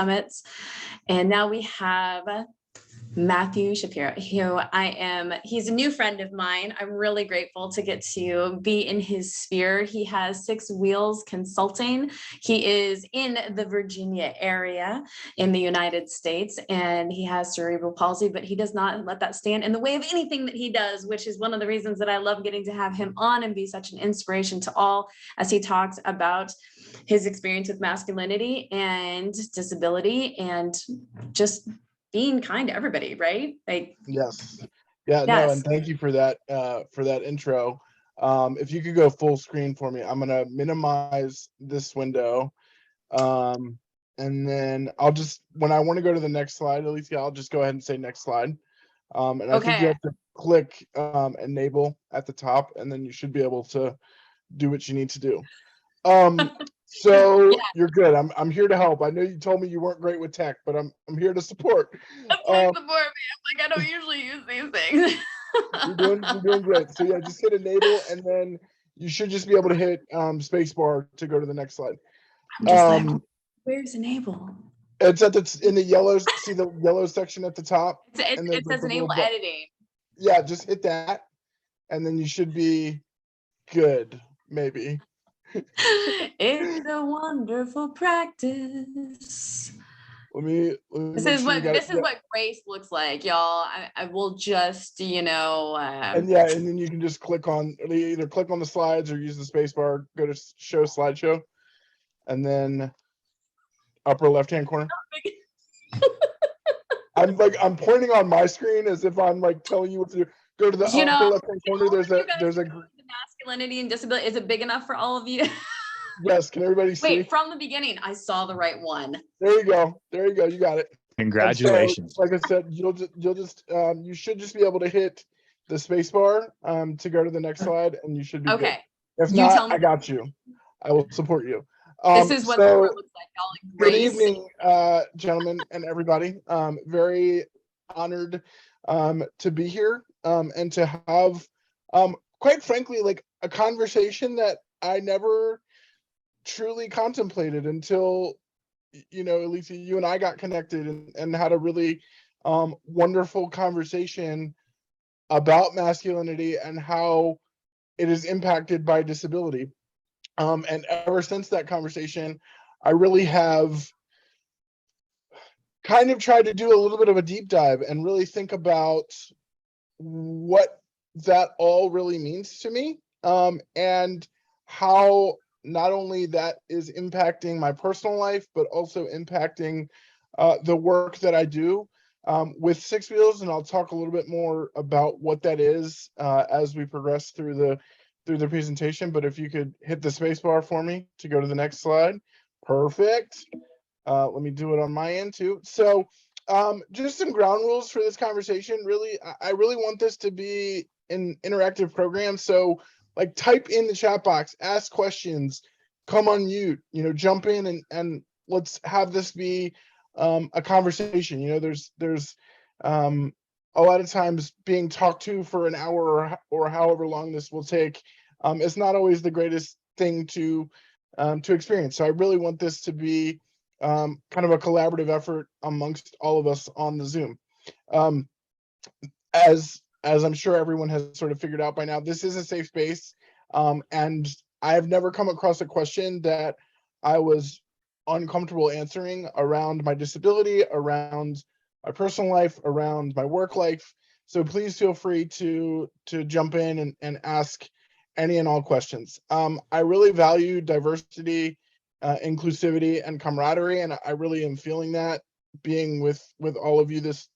summits. And now we have Matthew Shapiro, he's a new friend of mine. I'm really grateful to get to be in his sphere. He has Six Wheels Consulting. He is in the Virginia area in the United States, and he has cerebral palsy, but he does not let that stand in the way of anything that he does, which is one of the reasons that I love getting to have him on and be such an inspiration to all as he talks about his experience with masculinity and disability and just being kind to everybody, right? Like, yes. Yeah, yes. no, and thank you for that intro. If you could go full screen for me, I'm gonna minimize this window. And then I'll just, when I want to go to the next slide, Alicia, I'll just go ahead and say next slide. And I think you have to click enable at the top, and then you should be able to do what you need to do. So yeah. You're good. I'm here to help. I know you told me you weren't great with tech, but I'm here to support. Support me. Like, I don't usually use these things. you're doing great. So yeah, just hit enable, and then you should just be able to hit spacebar to go to the next slide. I'm just like, where's enable? It's in the yellow. See the yellow section at the top? It says enable editing. Yeah, just hit that, and then you should be good, maybe. It's a wonderful practice. This is what grace looks like, y'all. I will just, and then you can just either click on the slides or use the space bar, go to show slideshow, and then upper left hand corner. I'm pointing on my screen as if I'm like telling you what to do. Go to the upper left hand corner. There's a masculinity and disability. Is it big enough for all of you? Yes, can everybody see? Wait, from the beginning, I saw the right one. There you go. You got it. Congratulations. So, like I said, you should just be able to hit the space bar to go to the next slide, and you should be okay. Good. If not, I got you. I will support you. This is what the board looks like, y'all. Good evening, gentlemen and everybody. Very honored to be here and to have, quite frankly, like a conversation that I never truly contemplated until, Alicia, you and I got connected and had a really wonderful conversation about masculinity and how it is impacted by disability. And ever since that conversation, I really have kind of tried to do a little bit of a deep dive and really think about what that all really means to me, and how not only that is impacting my personal life, but also impacting the work that I do with Six Wheels. And I'll talk a little bit more about what that is as we progress through the presentation. But if you could hit the space bar for me to go to the next slide. Perfect. Let me do it on my end too. So just some ground rules for this conversation. Really, I really want this to be an interactive program. So like type in the chat box, ask questions, come on mute, jump in and let's have this be a conversation. There's a lot of times being talked to for an hour or however long this will take. It's not always the greatest thing to experience. So I really want this to be kind of a collaborative effort amongst all of us on the Zoom. As I'm sure everyone has sort of figured out by now, this is a safe space, and I have never come across a question that I was uncomfortable answering around my disability, around my personal life, around my work life. So please feel free to jump in and ask any and all questions. I really value diversity, inclusivity, and camaraderie, and I really am feeling that being with all of you this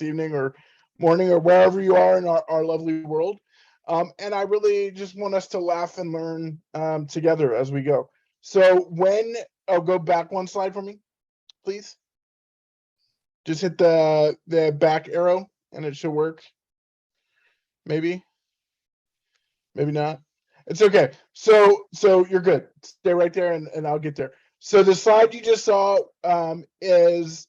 evening or morning or wherever you are in our lovely world. And I really just want us to laugh and learn together as we go. So go back one slide for me, please. Just hit the back arrow and it should work. Maybe not. It's okay. So you're good. Stay right there and I'll get there. So the slide you just saw is,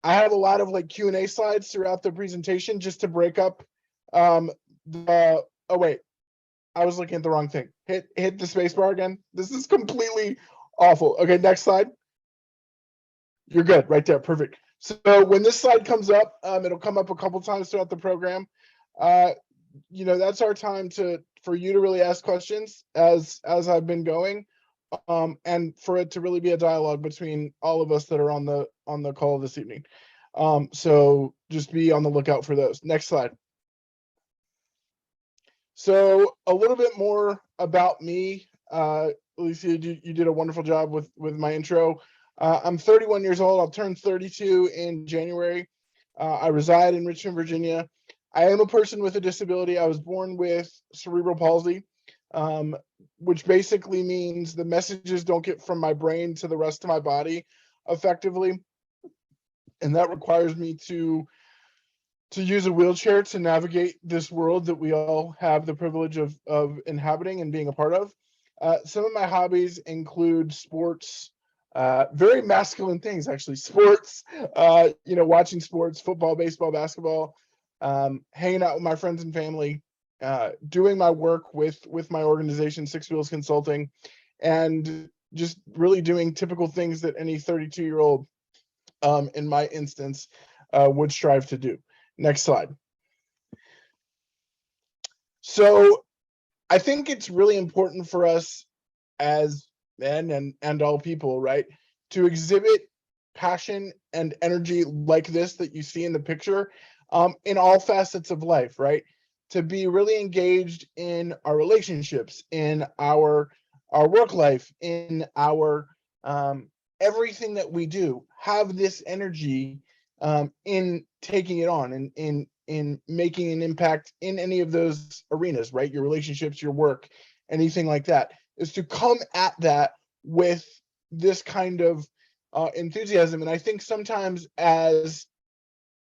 I have a lot of like Q&A slides throughout the presentation just to break up oh wait, I was looking at the wrong thing. Hit the space bar again. This is completely awful. Okay, next slide. You're good right there. Perfect. So when this slide comes up, it'll come up a couple times throughout the program. That's our time for you to really ask questions as I've been going, and for it to really be a dialogue between all of us that are on the call this evening. So just be on the lookout for those. Next slide. So a little bit more about me. Alicia, you did a wonderful job with my intro. I'm 31 years old. I'll turn 32 in January. I reside in Richmond, Virginia. I am a person with a disability. I was born with cerebral palsy, which basically means the messages don't get from my brain to the rest of my body effectively. And that requires me to use a wheelchair to navigate this world that we all have the privilege of inhabiting and being a part of. Some of my hobbies include sports, very masculine things, actually. Sports, watching sports, football, baseball, basketball, hanging out with my friends and family, doing my work with my organization, Six Wheels Consulting, and just really doing typical things that any 32-year-old, in my instance, would strive to do. Next slide. So I think it's really important for us as men and all people, right, to exhibit passion and energy like this that you see in the picture, in all facets of life, right? To be really engaged in our relationships, in our work life, in our everything that we do, have this energy in taking it on and in making an impact in any of those arenas, right? Your relationships, your work, anything like that, is to come at that with this kind of enthusiasm. And I think sometimes as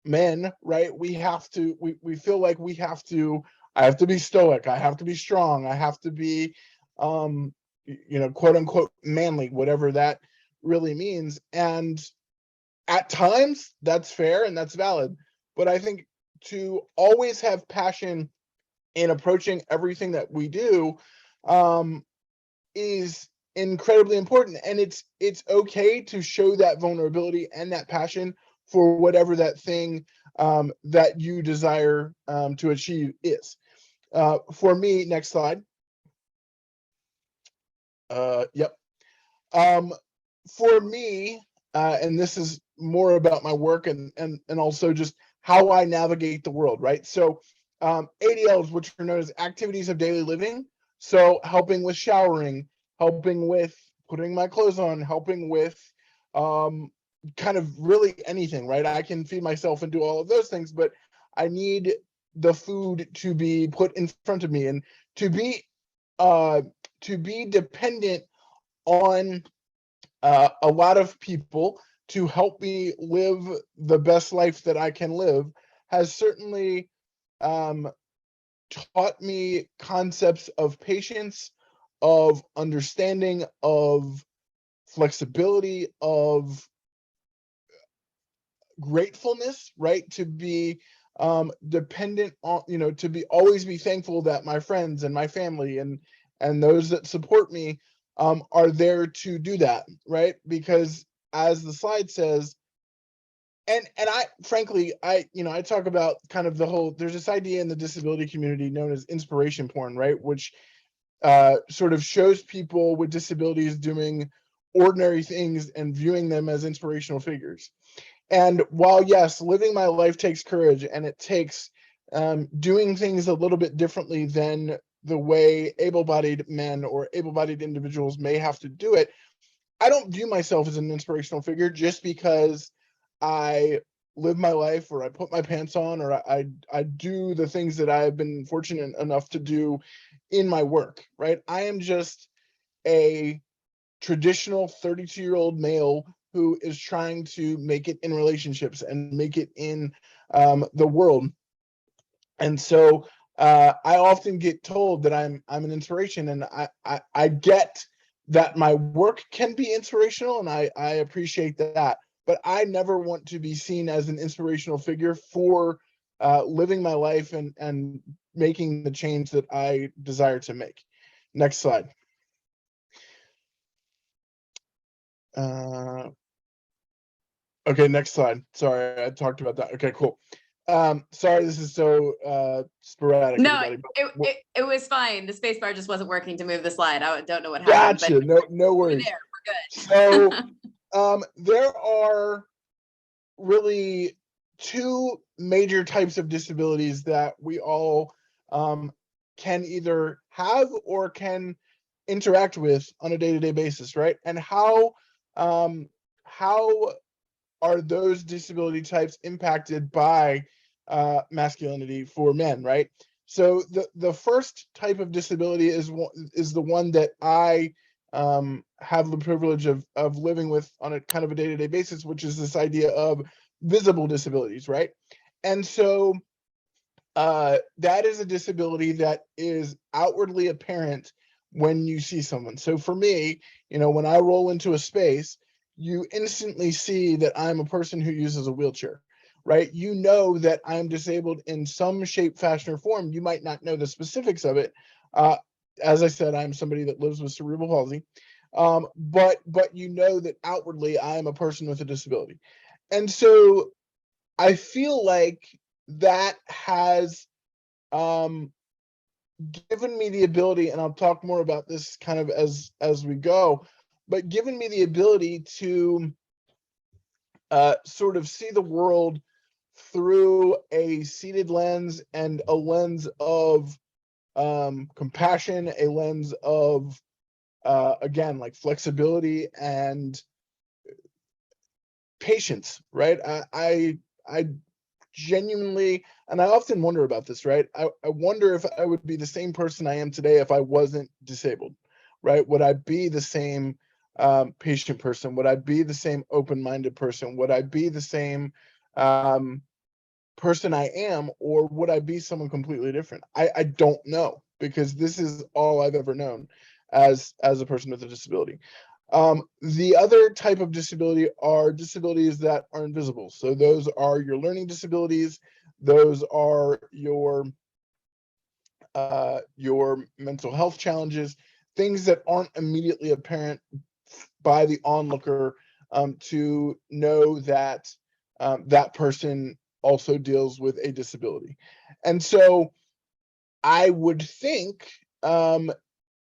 men, right, we feel like I have to be stoic, I have to be strong, I have to be quote unquote manly, whatever that really means. And at times that's fair and that's valid, but I think to always have passion in approaching everything that we do is incredibly important. And it's okay to show that vulnerability and that passion for whatever that thing that you desire to achieve is. For me, next slide. Yep. For me, and this is more about my work and also just how I navigate the world, right? So ADLs, which are known as activities of daily living. So helping with showering, helping with putting my clothes on, helping with kind of really anything, right? I can feed myself and do all of those things, but I need the food to be put in front of me, and to be dependent on a lot of people to help me live the best life that I can live has certainly taught me concepts of patience, of understanding, of flexibility, of gratefulness, right? To be dependent on, to be always be thankful that my friends and my family and those that support me are there to do that, right? Because as the slide says, and I frankly, I talk about kind of there's this idea in the disability community known as inspiration porn, right? Which sort of shows people with disabilities doing ordinary things and viewing them as inspirational figures. And while, yes, living my life takes courage, and it takes doing things a little bit differently than the way able-bodied men or able-bodied individuals may have to do it, I don't view myself as an inspirational figure just because I live my life, or I put my pants on, or I do the things that I've been fortunate enough to do in my work, right? I am just a traditional 32-year-old male who is trying to make it in relationships and make it in the world. And so I often get told that I'm an inspiration, and I get that my work can be inspirational, and I appreciate that. But I never want to be seen as an inspirational figure for living my life and making the change that I desire to make. Next slide. Okay, next slide. Sorry, I talked about that. Okay, cool. Sorry, this is so sporadic, No, everybody. it was fine. The space bar just wasn't working to move the slide. I don't know what happened, but Gotcha. No we're worries. there. We're So good. there are really two major types of disabilities that we all can either have or can interact with on a day-to-day basis, right? And how are those disability types impacted by masculinity for men, right? So the first type of disability is the one that I have the privilege of living with on a kind of a day-to-day basis, which is this idea of visible disabilities, right? And so that is a disability that is outwardly apparent when you see someone. So for me, when I roll into a space, you instantly see that I'm a person who uses a wheelchair, right? You know that I'm disabled in some shape, fashion, or form. You might not know the specifics of it. As I said, I'm somebody that lives with cerebral palsy, but you know that outwardly I am a person with a disability. And so I feel like that has given me the ability, and I'll talk more about this kind of as we go, but given me the ability to sort of see the world through a seated lens and a lens of compassion, a lens of again, like flexibility and patience, right? I genuinely, and I often wonder about this, right? I wonder if I would be the same person I am today if I wasn't disabled, right? Would I be the same patient person? Would I be the same open-minded person? Would I be the same person I am, or would I be someone completely different? I don't know, because this is all I've ever known as a person with a disability. The other type of disability are disabilities that are invisible. So those are your learning disabilities. Those are your mental health challenges, things that aren't immediately apparent by the onlooker, to know that that person also deals with a disability. And so I would think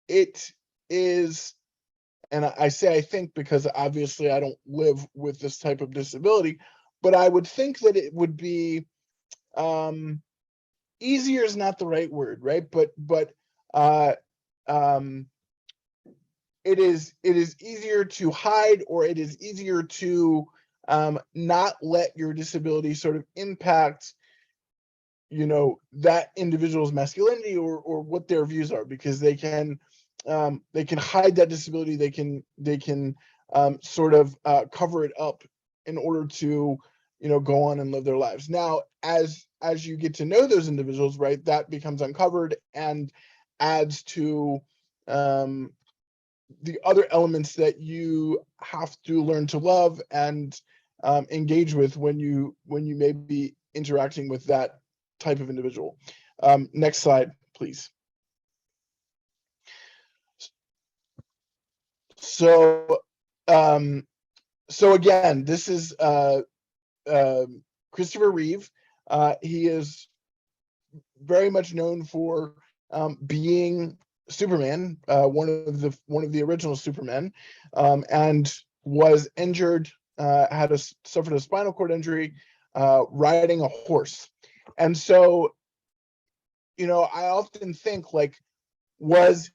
it is, and I say I think because obviously I don't live with this type of disability, but I would think that it would be easier is not the right word, right? But it is easier to hide, or it is easier to not let your disability sort of impact that individual's masculinity or what their views are, because they can hide that disability. They can sort of cover it up in order to go on and live their lives. Now, as you get to know those individuals, right, that becomes uncovered and adds to the other elements that you have to learn to love and engage with when you may be interacting with that type of individual. Next slide, please. So again, this is Christopher Reeve. He is very much known for being Superman, one of the original Supermen, and was injured, suffered a spinal cord injury riding a horse. And so, I often think, like, was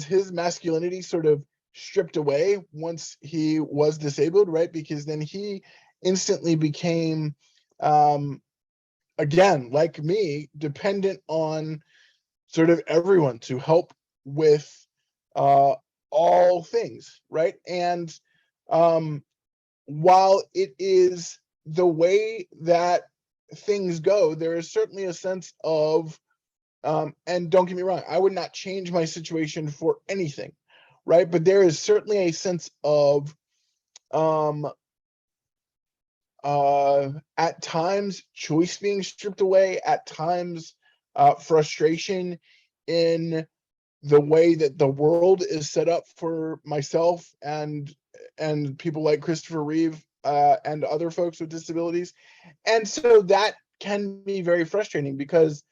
his masculinity sort of stripped away once he was disabled, right? Because then he instantly became, again, like me, dependent on sort of everyone to help with all things, right? And while it is the way that things go, there is certainly a sense of, and don't get me wrong, I would not change my situation for anything, right? But there is certainly a sense of, at times, choice being stripped away, at times, frustration in the way that the world is set up for myself and people like Christopher Reeve and other folks with disabilities. And so that can be very frustrating because,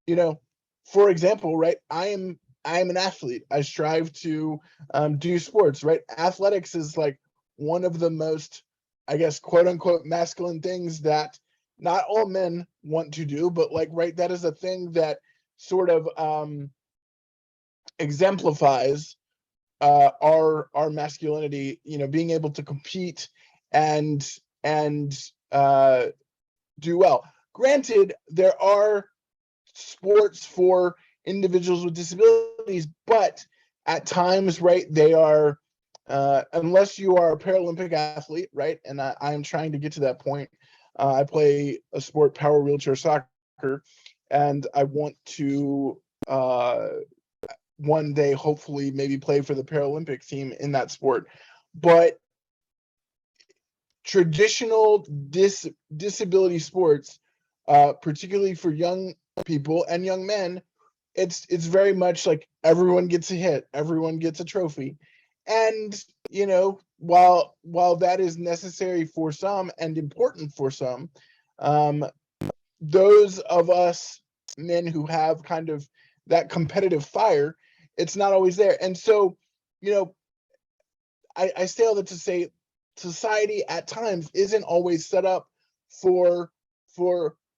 for example, right, I am an athlete. I strive to do sports, right? Athletics is like one of the most, I guess, quote unquote, masculine things that not all men want to do, but like, right, that is a thing that sort of exemplifies our masculinity, being able to compete and do well. Granted, there are sports for individuals with disabilities, but at times, right, they are, unless you are a Paralympic athlete, right, and I am trying to get to that point. I play a sport, power wheelchair soccer, and I want to one day hopefully maybe play for the Paralympic team in that sport. But traditional disability sports, particularly for young people and young men, it's very much like everyone gets a hit, everyone gets a trophy. And while that is necessary for some and important for some, those of us men who have kind of that competitive fire, it's not always there. And so, I say all that to say society at times isn't always set up for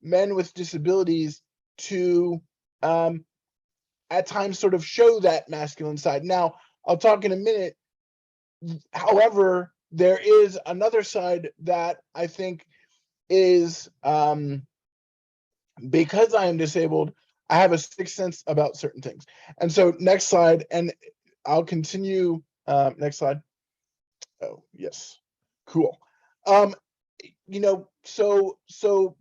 men with disabilities to at times sort of show that masculine side. Now, I'll talk in a minute. However, there is another side that I think is because I am disabled, I have a sixth sense about certain things. And so next slide, and I'll continue. Next slide. Oh, yes. Cool. So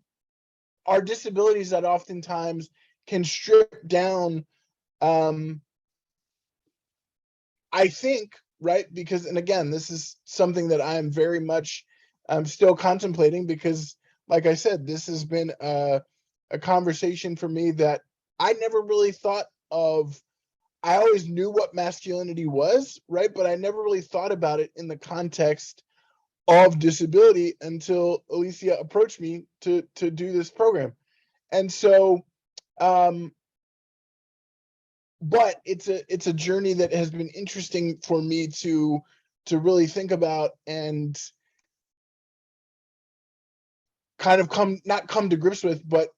our disabilities that oftentimes can strip down, I think, right? Because, and again, this is something that I am very much still contemplating because, like I said, this has been a conversation for me that I never really thought of. I always knew what masculinity was, right? But I never really thought about it in the context of disability until Alicia approached me to do this program. And so, but it's a journey that has been interesting for me to really think about and kind of not come to grips with, but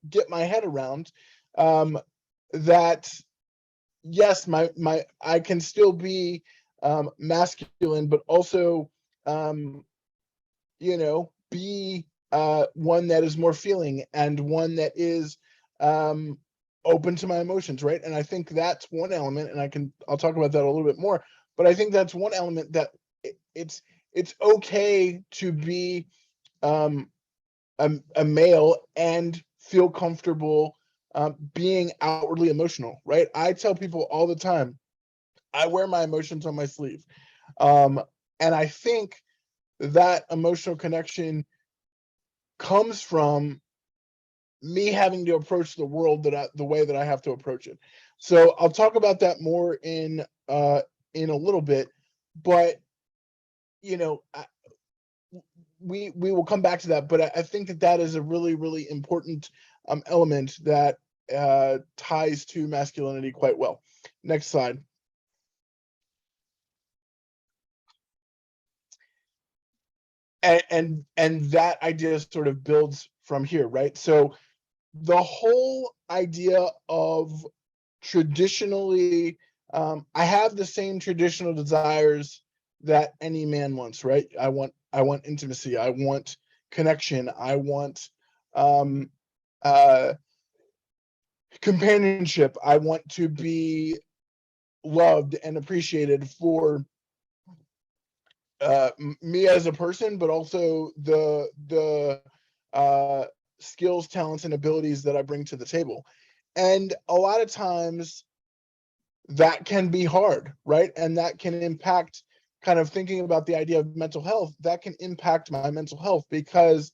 get my head around, that yes, I can still be masculine, but also be one that is more feeling and one that is open to my emotions, right? And I think that's one element, and I'll talk about that a little bit more, but I think that's one element that it's okay to be a male and feel comfortable being outwardly emotional, right? I tell people all the time, I wear my emotions on my sleeve. And I think that emotional connection comes from me having to approach the world the way that I have to approach it. So I'll talk about that more in a little bit, but we will come back to that. But I think that is a really, really important element that ties to masculinity quite well. Next slide. And that idea sort of builds from here, right? So the whole idea of traditionally, I have the same traditional desires that any man wants, right? I want intimacy. I want connection. I want companionship. I want to be loved and appreciated for me as a person, but also the skills, talents, and abilities that I bring to the table. And a lot of times that can be hard, right? And that can impact, kind of thinking about the idea of mental health, that can impact my mental health because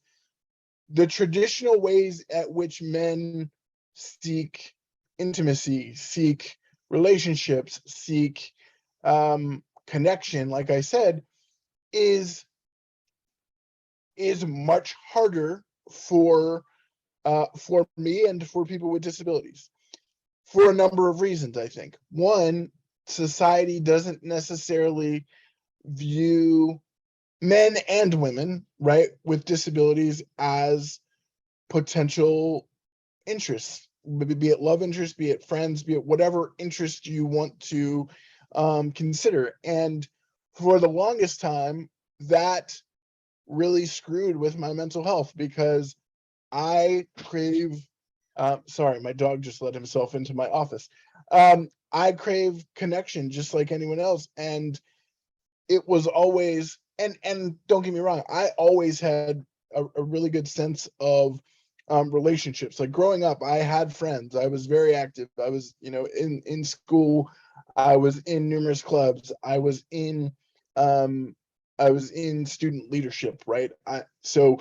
the traditional ways at which men seek intimacy, seek relationships, seek connection, like I said, is is much harder for me and for people with disabilities for a number of reasons. I think one, society doesn't necessarily view men and women, right, with disabilities as potential interests, be it love interests, be it friends, be it whatever interest you want to consider. And for the longest time, that really screwed with my mental health because I crave, sorry, my dog just let himself into my office. I crave connection just like anyone else. And it was always, and don't get me wrong, I always had a really good sense of relationships. Like growing up, I had friends. I was very active. I was, in school. I was in numerous clubs. I was in student leadership, right? So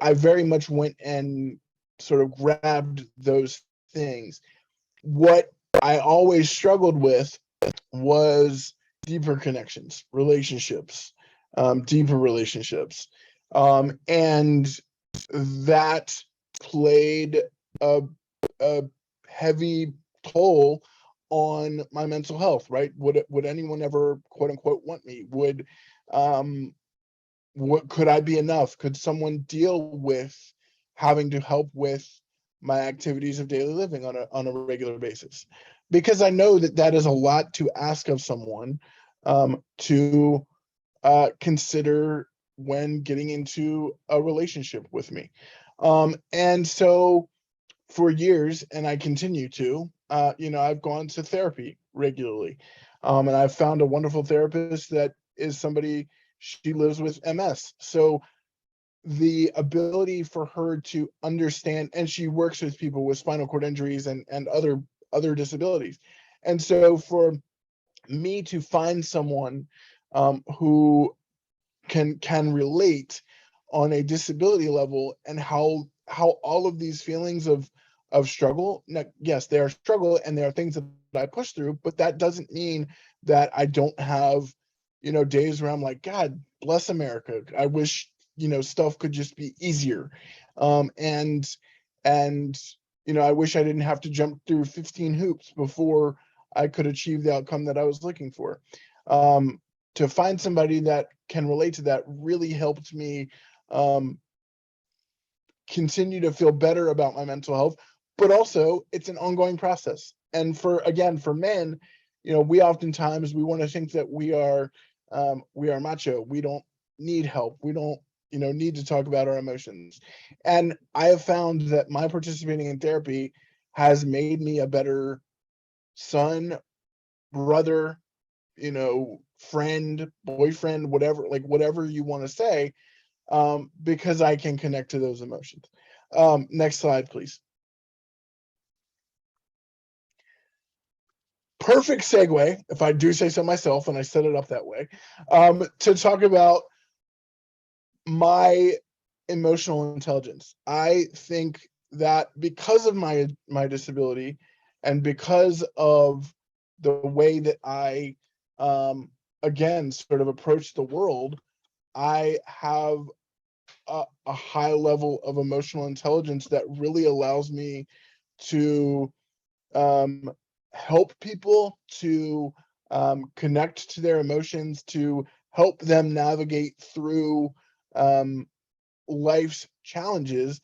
I very much went and sort of grabbed those things. What I always struggled with was deeper connections, relationships, deeper relationships. And that played a heavy toll on my mental health, right? Would anyone ever quote unquote want me? What could I be enough? Could someone deal with having to help with my activities of daily living on a regular basis? Because I know that that is a lot to ask of someone to consider when getting into a relationship with me. And so for years, and I continue to, I've gone to therapy regularly. And I've found a wonderful therapist that is somebody, she lives with MS. So the ability for her to understand, and she works with people with spinal cord injuries and other disabilities. And so for me to find someone who can relate on a disability level, and how all of these feelings of struggle, now, yes, they are struggle and there are things that I push through, but that doesn't mean that I don't have, days where I'm like, God bless America, I wish, stuff could just be easier. And I wish I didn't have to jump through 15 hoops before I could achieve the outcome that I was looking for. To find somebody that can relate to that really helped me continue to feel better about my mental health. But also, it's an ongoing process. And for men, we oftentimes we want to think that we are macho. We don't need help. We don't need to talk about our emotions. And I have found that my participating in therapy has made me a better son, brother, friend, boyfriend, whatever you want to say, because I can connect to those emotions. Next slide, please. Perfect segue, if I do say so myself, and I set it up that way, to talk about my emotional intelligence. I think that because of my disability, and because of the way that I again sort of approach the world, I have a high level of emotional intelligence that really allows me to help people, to connect to their emotions, to help them navigate through life's challenges,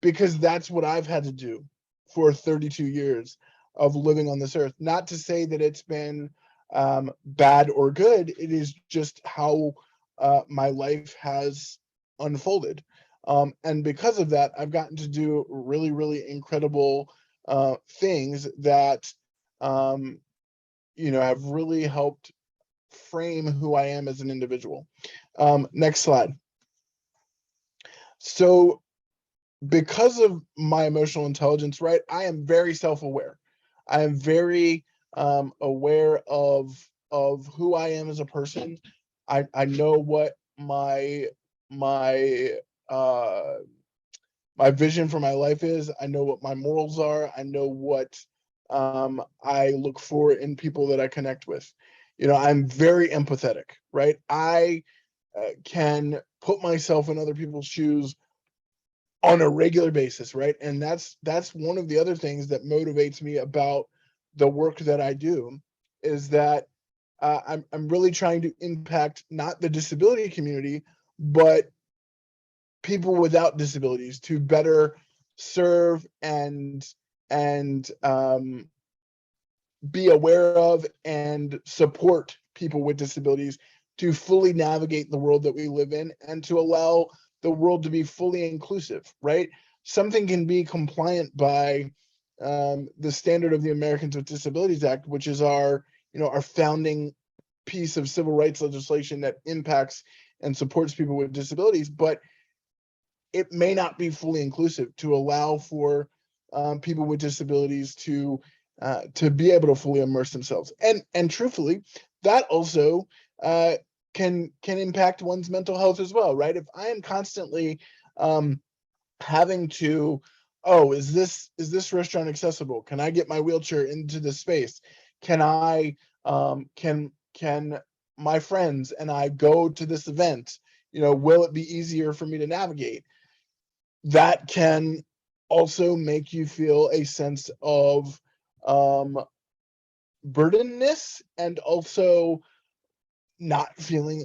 because that's what I've had to do for 32 years of living on this earth. Not to say that it's been bad or good, it is just how my life has unfolded. And because of that, I've gotten to do really, really incredible things that, have really helped frame who I am as an individual. Next slide. So because of my emotional intelligence, right, I am very self-aware. I am very aware of who I am as a person. I know what my uh, my vision for my life is. I know what my morals are. I know what I look for in people that I connect with. I'm very empathetic, right? I can put myself in other people's shoes on a regular basis, right? And that's one of the other things that motivates me about the work that I do, is that I'm really trying to impact not the disability community, but people without disabilities, to better serve and be aware of and support people with disabilities to fully navigate the world that we live in, and to allow the world to be fully inclusive, right? Something can be compliant by the standard of the Americans with Disabilities Act, which is our founding piece of civil rights legislation that impacts and supports people with disabilities, but it may not be fully inclusive to allow for people with disabilities to be able to fully immerse themselves. And truthfully, that also can impact one's mental health as well, right? If I am constantly having to, oh, is this restaurant accessible? Can I get my wheelchair into this space? Can I can my friends and I go to this event? Will it be easier for me to navigate? That can also make you feel a sense of burdenness, and also not feeling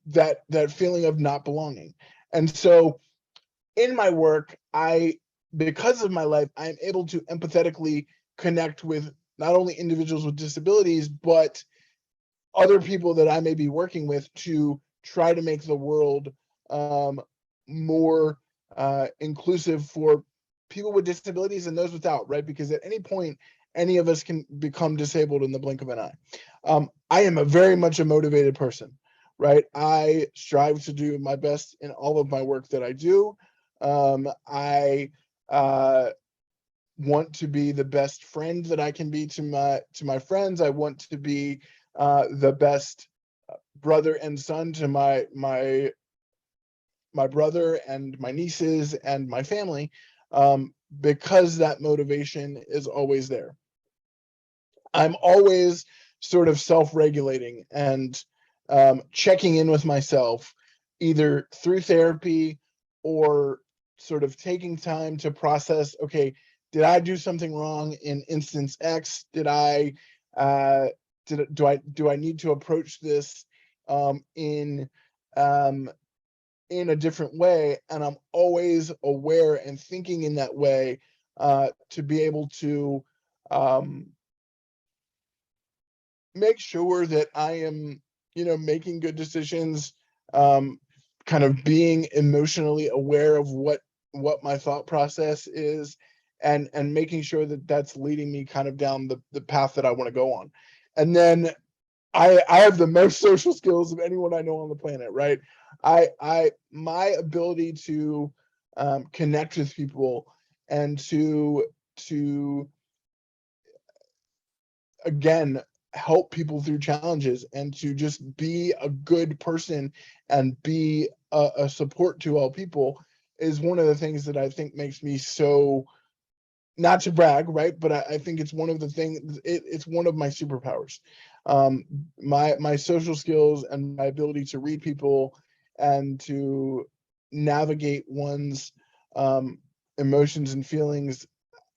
that feeling of not belonging. And so in my work, because of my life, I'm able to empathetically connect with not only individuals with disabilities, but other people that I may be working with, to try to make the world more inclusive for people with disabilities and those without, right? Because at any point, any of us can become disabled in the blink of an eye. I am very much a motivated person, right? I strive to do my best in all of my work that I do. I want to be the best friend that I can be to my friends. I want to be the best brother and son to my brother and my nieces and my family, because that motivation is always there. I'm always sort of self-regulating and checking in with myself, either through therapy or sort of taking time to process, okay, did I do something wrong in instance X? Do I need to approach this in a different way? And I'm always aware and thinking in that way to be able to make sure that I am, making good decisions, kind of being emotionally aware of what my thought process is, and making sure that that's leading me kind of down the path that I want to go on. And then I have the most social skills of anyone I know on the planet, right? My ability to connect with people and to again help people through challenges, and to just be a good person and be a support to all people, is one of the things that I think makes me so, not to brag, right? But I think it's one of the things, it's one of my superpowers. My social skills and my ability to read people and to navigate one's emotions and feelings,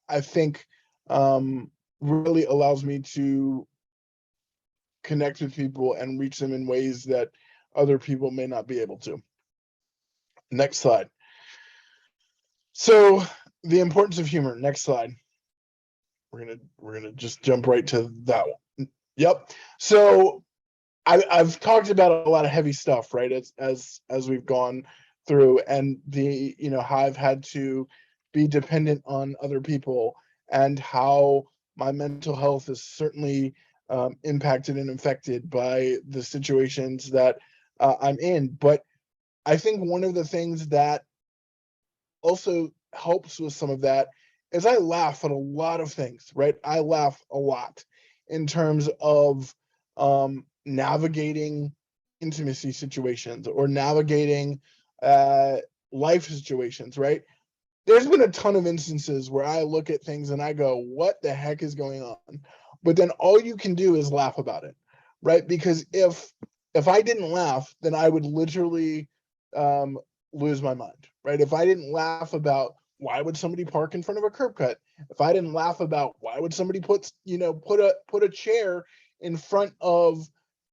I think really allows me to connect with people and reach them in ways that other people may not be able to. Next slide. So the importance of humor. Next slide. We're gonna just jump right to that one. Yep. So I've talked about a lot of heavy stuff, right? As we've gone through, and the how I've had to be dependent on other people, and how my mental health is certainly impacted and affected by the situations that I'm in. But I think one of the things that also helps with some of that is I laugh at a lot of things, right? I laugh a lot in terms of navigating intimacy situations, or navigating life situations, right? There's been a ton of instances where I look at things and I go, what the heck is going on? But then all you can do is laugh about it, right? Because if if I didn't laugh, then I would literally lose my mind, right? If I didn't laugh about why would somebody park in front of a curb cut, if I didn't laugh about why would somebody put a chair in front of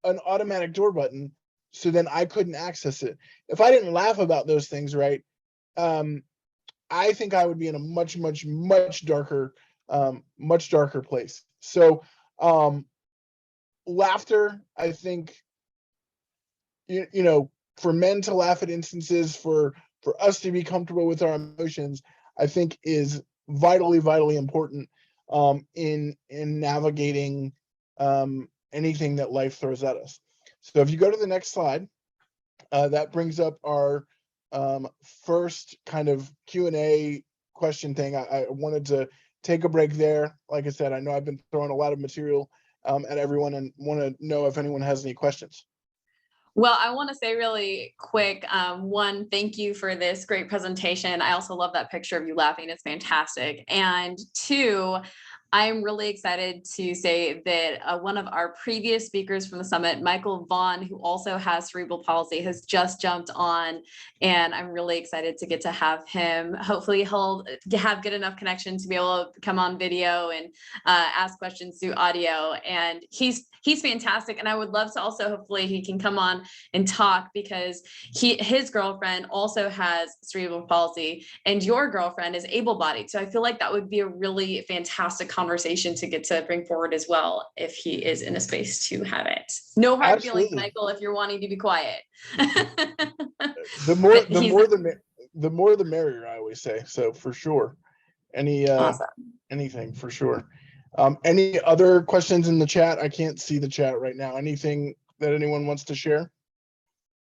an automatic door button so then I couldn't access it. If I didn't laugh about those things, right, I think I would be in a much darker place. So laughter, I think, for men to laugh at instances, for us to be comfortable with our emotions, I think is vitally important in navigating anything that life throws at us. So if you go to the next slide, that brings up our first kind of Q&A question thing. I wanted to take a break there. Like I said, I know I've been throwing a lot of material at everyone and want to know if anyone has any questions. Well, I want to say really quick, one, thank you for this great presentation. I also love that picture of you laughing. It's fantastic. And two, I'm really excited to say that one of our previous speakers from the summit, Michael Vaughn, who also has cerebral palsy, has just jumped on, and I'm really excited to get to have him. Hopefully he'll have good enough connection to be able to come on video and ask questions through audio. And he's fantastic. And I would love to also, hopefully he can come on and talk, because his girlfriend also has cerebral palsy and your girlfriend is able-bodied. So I feel like that would be a really fantastic conversation to get to bring forward as well, if he is in a space to have it. No hard feelings, Michael, if you're wanting to be quiet. The more the merrier, I always say. So for sure, Awesome. Anything for sure. Any other questions in the chat? I can't see the chat right now. Anything that anyone wants to share?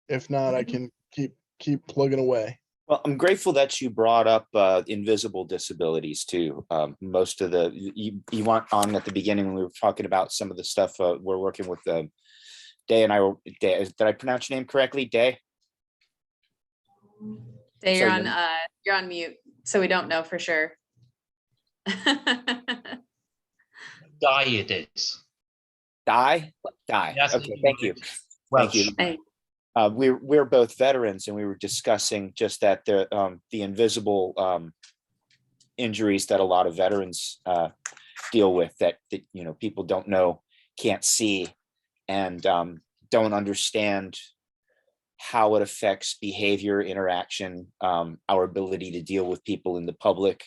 If not, I can keep plugging away. Well, I'm grateful that you brought up invisible disabilities too. Most of you want on at the beginning when we were talking about some of the stuff we're working with. Day and I were. Day, did I pronounce your name correctly? Day. Day, you're on mute, so we don't know for sure. Di, it is. Di. Yes, okay, thank you. Thank you. Hey. We're both veterans, and we were discussing just that the invisible injuries that a lot of veterans deal with, that people don't know, can't see, and don't understand how it affects behavior, interaction, our ability to deal with people in the public,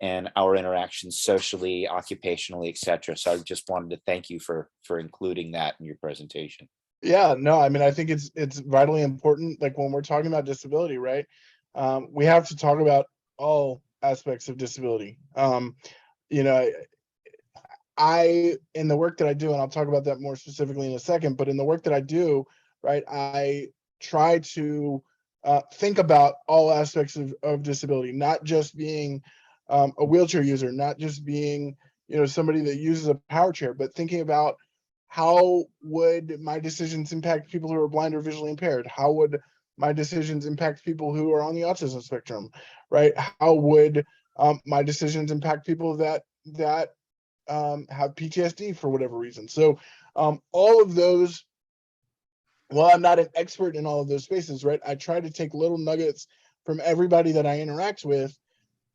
and our interactions socially, occupationally, etc. So I just wanted to thank you for including that in your presentation. Yeah, no, I mean, I think it's vitally important. Like when we're talking about disability, right? We have to talk about all aspects of disability. I in the work that I do, and I'll talk about that more specifically in a second, but in the work that I do, right, I try to think about all aspects of disability, not just being a wheelchair user, not just being somebody that uses a power chair, but thinking about how would my decisions impact people who are blind or visually impaired? How would my decisions impact people who are on the autism spectrum, right? How would my decisions impact people that have PTSD for whatever reason? So all of those, while I'm not an expert in all of those spaces, right, I try to take little nuggets from everybody that I interact with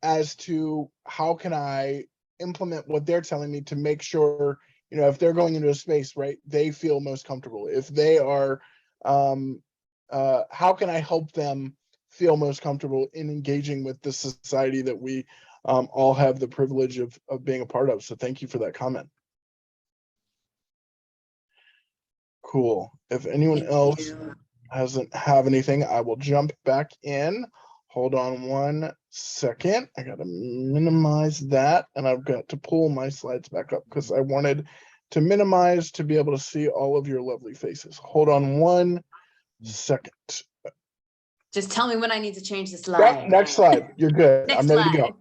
as to how can I implement what they're telling me to make sure, if they're going into a space, right, they feel most comfortable. If they are, how can I help them feel most comfortable in engaging with the society that we all have the privilege of being a part of? So thank you for that comment. Cool. If anyone else doesn't have anything, I will jump back in. Hold on 1 second. I got to minimize that, and I've got to pull my slides back up because I wanted to minimize to be able to see all of your lovely faces. Hold on 1 second. Just tell me when I need to change the slide. Yep, next slide. You're good. I'm ready to go.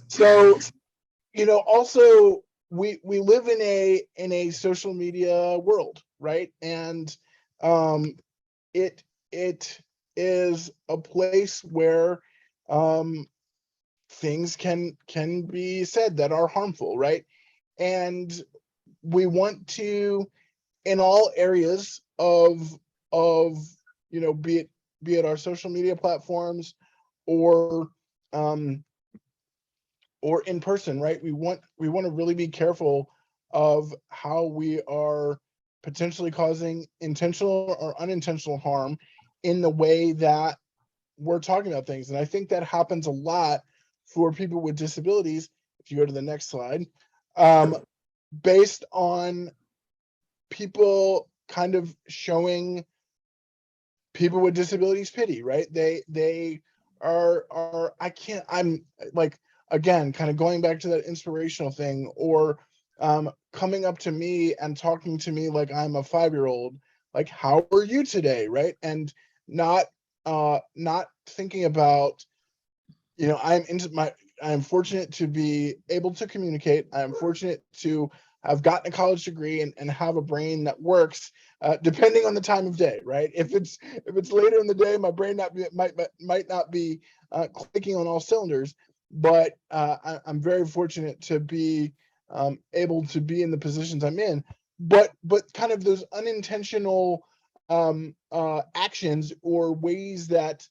So, also we live in a social media world, right? And it is a place where things can be said that are harmful, right? And we want to in all areas of be it our social media platforms or in person, right? We want to really be careful of how we are potentially causing intentional or unintentional harm in the way that we're talking about things. And I think that happens a lot for people with disabilities. If you go to the next slide, based on people kind of showing people with disabilities pity, right? They are I'm like, again, kind of going back to that inspirational thing, or coming up to me and talking to me like I'm a 5-year-old, like, how are you today, right? And not thinking about, I'm fortunate to be able to communicate. I'm fortunate to have gotten a college degree and have a brain that works, depending on the time of day, right? If it's later in the day, my brain might not be clicking on all cylinders, but I'm very fortunate to be able to be in the positions I'm in. But kind of those unintentional actions or ways that,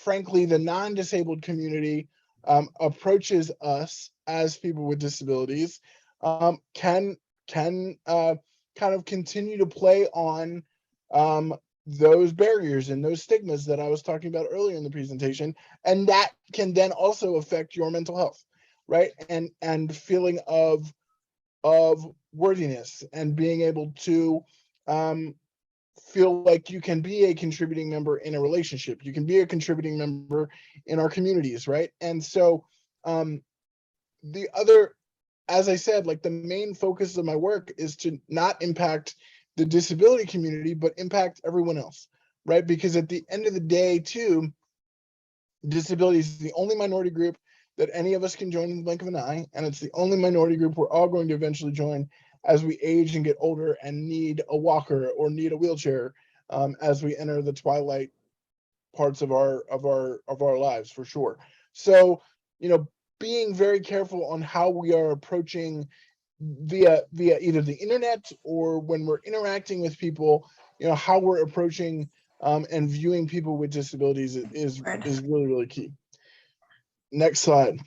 frankly, the non-disabled community approaches us as people with disabilities can kind of continue to play on those barriers and those stigmas that I was talking about earlier in the presentation, and that can then also affect your mental health, right? And feeling of worthiness and being able to feel like you can be a contributing member in a relationship. You can be a contributing member in our communities, right? And so the other, as I said, like, the main focus of my work is to not impact the disability community, but impact everyone else, right? Because at the end of the day, too, disability is the only minority group that any of us can join in the blink of an eye, and it's the only minority group we're all going to eventually join as we age and get older and need a walker or need a wheelchair, as we enter the twilight parts of our lives, for sure. So, being very careful on how we are approaching via either the internet or when we're interacting with people, how we're approaching and viewing people with disabilities is really, really key. Next slide.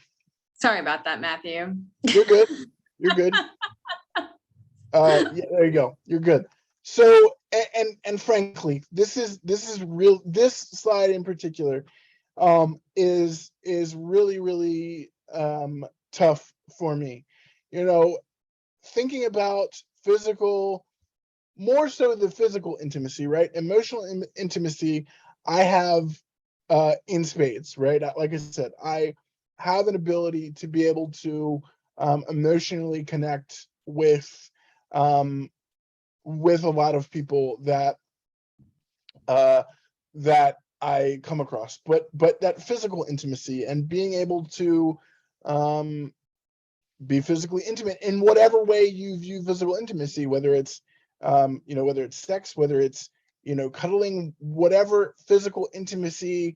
Sorry about that, Matthew. You're good. You're good. Yeah, there you go. You're good. So, and frankly, this is real. This slide in particular is really, really tough for me. Thinking about physical, more so the physical intimacy, right? Emotional intimacy, I have in spades, right? Like I said, I have an ability to be able to emotionally connect with a lot of people that that I come across, but that physical intimacy and being able to be physically intimate in whatever way you view physical intimacy, whether it's whether it's sex, whether it's cuddling, whatever physical intimacy,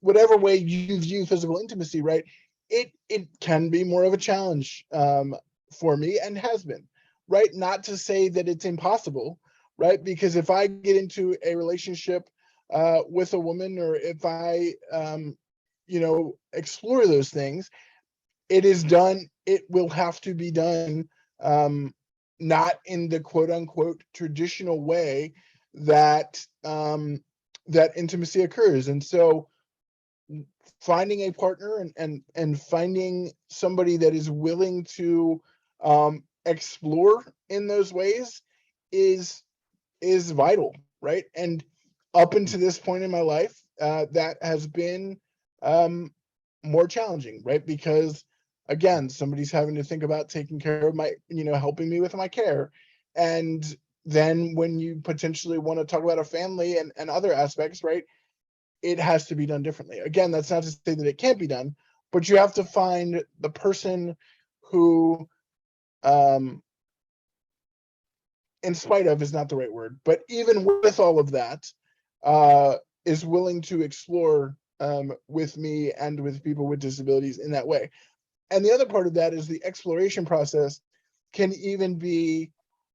whatever way you view physical intimacy, right? It can be more of a challenge for me, and has been, right? Not to say that it's impossible, right? Because if I get into a relationship with a woman, or if I explore those things, it will have to be done not in the quote unquote traditional way that that intimacy occurs. And so finding a partner and finding somebody that is willing to explore in those ways is vital, right? And up until this point in my life, that has been more challenging, right? Because again, somebody's having to think about taking care of my, helping me with my care. And then when you potentially want to talk about a family and other aspects, right, it has to be done differently. Again, that's not to say that it can't be done, but you have to find the person who, in spite of is not the right word, but even with all of that, is willing to explore with me and with people with disabilities in that way. And the other part of that is the exploration process can even be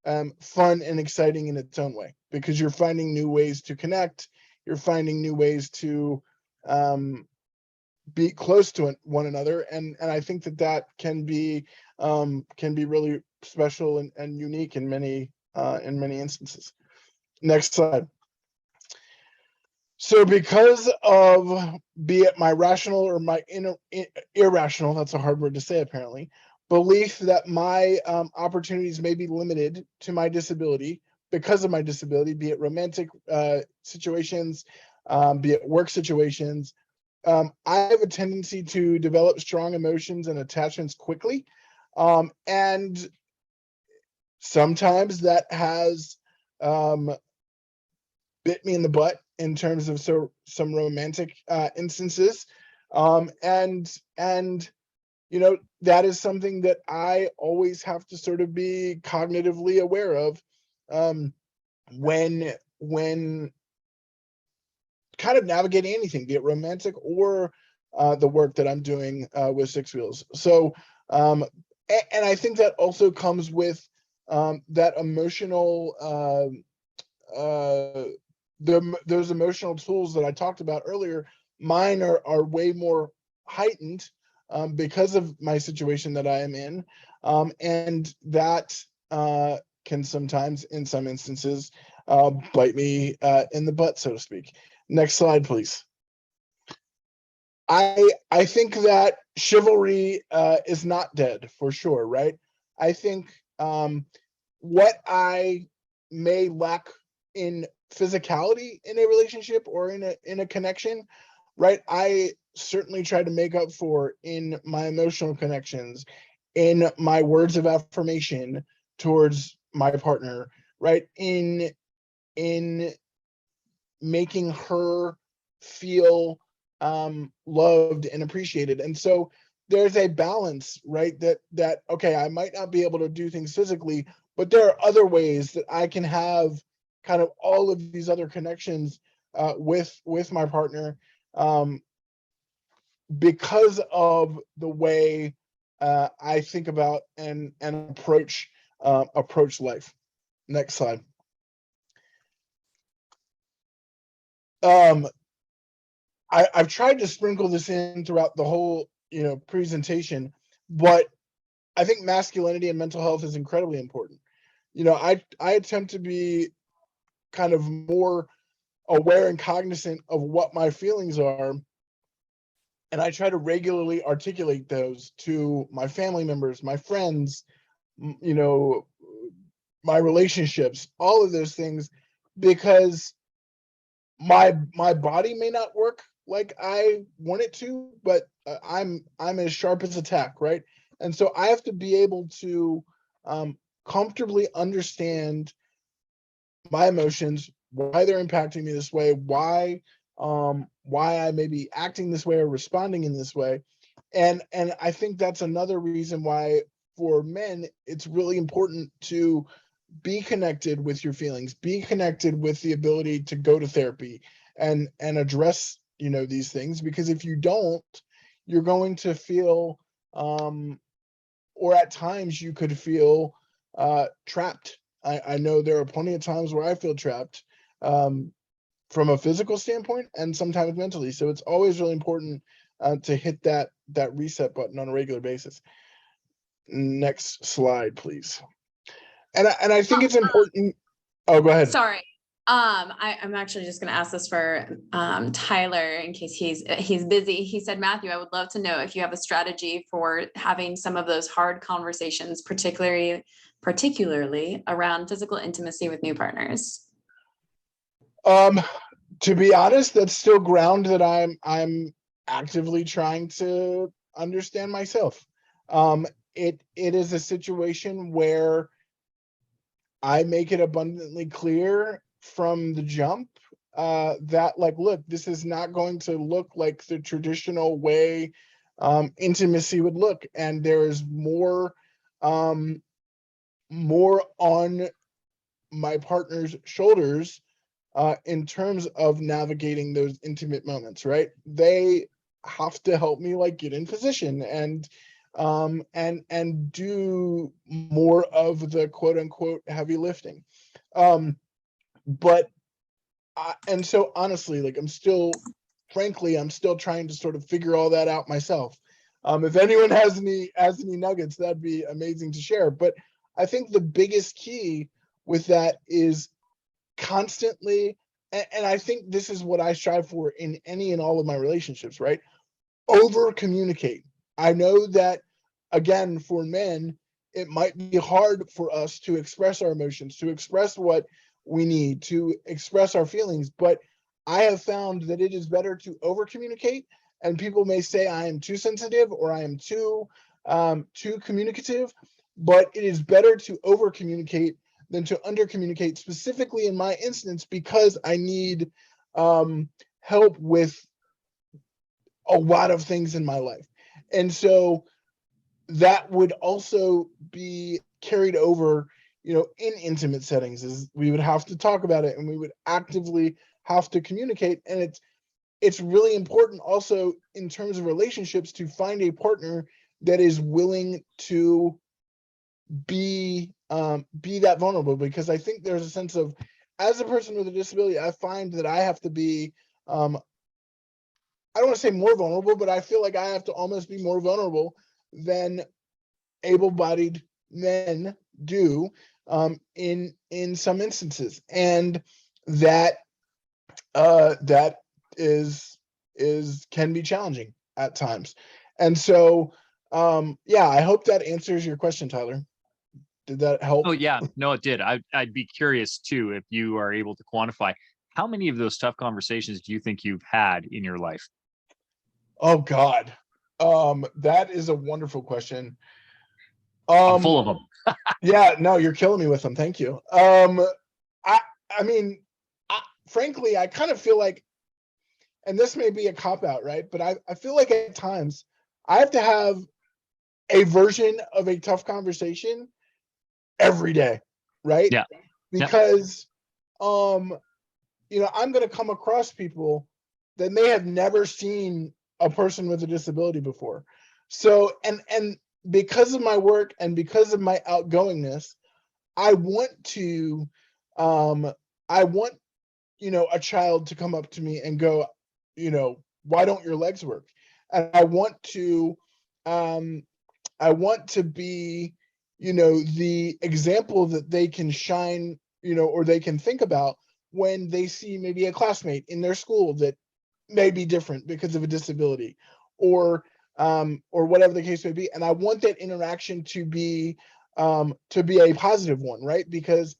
fun and exciting in its own way, because you're finding new ways to connect, you're finding new ways to be close to one another, and I think that can be really special and unique in many instances. Next slide. So because of, be it my rational or my irrational, that's a hard word to say apparently, belief that my opportunities may be limited to my disability because of my disability, be it romantic situations, be it work situations, I have a tendency to develop strong emotions and attachments quickly. And sometimes that has bit me in the butt in terms of some romantic instances. And that is something that I always have to sort of be cognitively aware of when kind of navigating anything, be it romantic or the work that I'm doing with Six Wheels. So, and I think that also comes with that emotional, those emotional tools that I talked about earlier. Mine are way more heightened because of my situation that I am in, and that can sometimes, in some instances, bite me in the butt, so to speak. Next slide, please. I think that chivalry is not dead, for sure, right? I think what I may lack in physicality in a relationship or in a connection, right, I certainly try to make up for in my emotional connections, in my words of affirmation towards my partner, right, in making her feel loved and appreciated. And so there's a balance, right, that okay, I might not be able to do things physically, but there are other ways that I can have kind of all of these other connections with my partner because of the way I think about and approach life. Next slide. I've tried to sprinkle this in throughout the whole presentation, but I think masculinity and mental health is incredibly important. I attempt to be kind of more aware and cognizant of what my feelings are, and I try to regularly articulate those to my family members, my friends, my relationships, all of those things, because my body may not work like I want it to, but I'm as sharp as a tack, right? And so I have to be able to comfortably understand my emotions, why they're impacting me this way, why I may be acting this way or responding in this way. And I think that's another reason why for men it's really important to be connected with your feelings, be connected with the ability to go to therapy and address these things, because if you don't, you're going to feel or at times you could feel trapped. I know there are plenty of times where I feel trapped from a physical standpoint and sometimes mentally. So it's always really important to hit that reset button on a regular basis. Next slide, please. And I think it's important. Oh, go ahead. Sorry. I'm actually just going to ask this for Tyler in case he's busy. He said, Matthew, I would love to know if you have a strategy for having some of those hard conversations, particularly around physical intimacy with new partners. To be honest, that's still ground that I'm actively trying to understand myself. It is a situation where I make it abundantly clear from the jump that, like, look, this is not going to look like the traditional way intimacy would look, and there's more on my partner's shoulders in terms of navigating those intimate moments, right? They have to help me like get in position and and do more of the quote unquote heavy lifting. But and so honestly, like frankly, I'm still trying to sort of figure all that out myself. If anyone has any nuggets, that'd be amazing to share. But I think the biggest key with that is constantly, and I think this is what I strive for in any and all of my relationships, right? Over communicate. I know that, again, for men, it might be hard for us to express our emotions, to express what we need, to express our feelings, but I have found that it is better to over communicate. And people may say I am too sensitive or I am too communicative, but it is better to over communicate than to under communicate, specifically in my instance, because I need help with a lot of things in my life. And so that would also be carried over, in intimate settings, is we would have to talk about it and we would actively have to communicate. And it's really important also in terms of relationships to find a partner that is willing to be that vulnerable, because I think there's a sense of, as a person with a disability, I find that I have to be I don't want to say more vulnerable, but I feel like I have to almost be more vulnerable than able-bodied men do in some instances, and that can be challenging at times. And so I hope that answers your question, Tyler. Did that help? Oh yeah, no, it did. I'd be curious too, if you are able to quantify how many of those tough conversations do you think you've had in your life? Oh God, that is a wonderful question. I'm full of them. Yeah, no, you're killing me with them. Thank you. I mean, frankly, I kind of feel like, and this may be a cop-out, right? But I feel like at times I have to have a version of a tough conversation every day, right? Yeah. Because, I'm going to come across people that may have never seen a person with a disability before. So, and because of my work and because of my outgoingness, I want a child to come up to me and go, why don't your legs work? And I want to be, the example that they can shine, or they can think about when they see maybe a classmate in their school that may be different because of a disability, or whatever the case may be. And I want that interaction to be a positive one, right? Because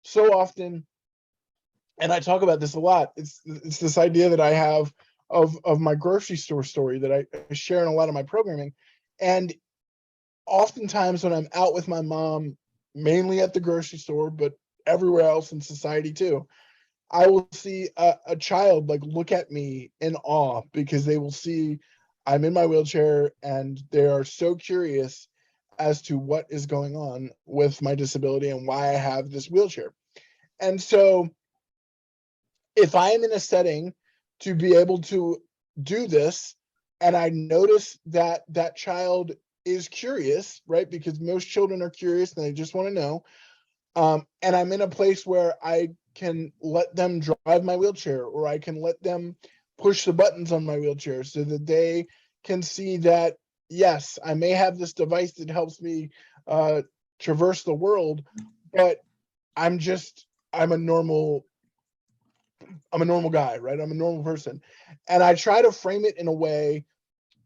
so often, and I talk about this a lot, it's this idea that I have of my grocery store story that I share in a lot of my programming. And oftentimes when I'm out with my mom, mainly at the grocery store, but everywhere else in society too, I will see a child like look at me in awe, because they will see I'm in my wheelchair and they are so curious as to what is going on with my disability and why I have this wheelchair. And so if I am in a setting to be able to do this, and I notice that that child is curious, right? Because most children are curious and they just want to know. And I'm in a place where I can let them drive my wheelchair, or I can let them push the buttons on my wheelchair so that they can see that, yes, I may have this device that helps me traverse the world, but I'm a normal guy, right? I'm a normal person. And I try to frame it in a way.